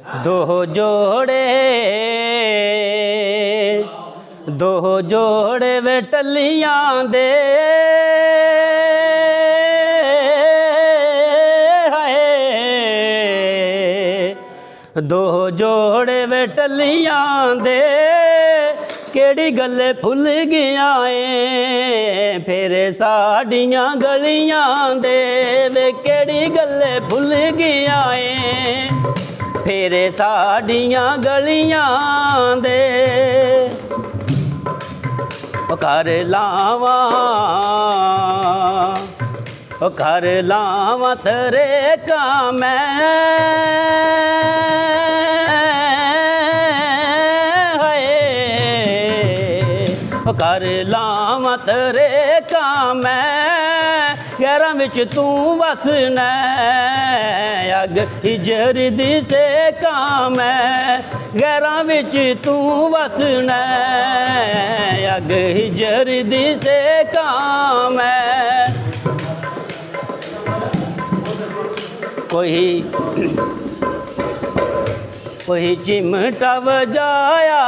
दो जोड़े वे टलियां दे दो जोड़े वे टलियां दे केड़ी गल्ले भुल गया है फिर साड़ियां गलियां दे वे केड़ी गल्ले भुल गया है फिर साड़ियां गलियां दे कर लावा तेरे का मैं कर लावा तेरे का मैं गैरां विच तू वसना अग हिजर दी से काम गैरां विच तू वसना अग हिजर दी से काम कोई चिमटा बजाया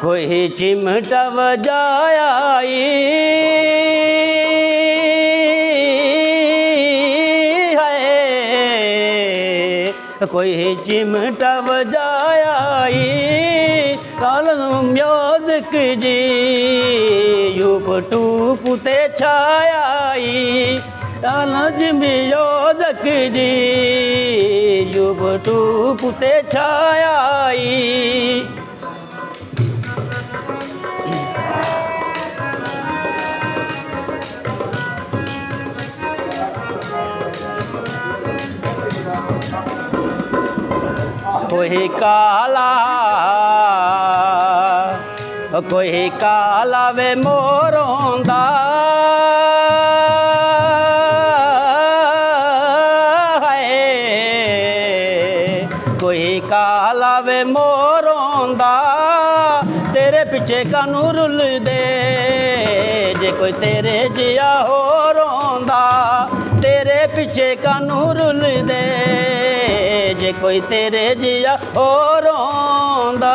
कोई चिमटा बजाया कोई चिमटा बजाया काल म्योदक जी यूप टूप ते छाया कालज म्योदक जी यूप टूप ते छाया कोई काला वे मोरोंदा है कोई काला वे मोरोंदा तेरे पिछे कानू रुल दे जे कोई तेरे जिया हो रोंदा तेरे पिछे कानू रुल दे जे कोई तेरे जिया हो रोंदा।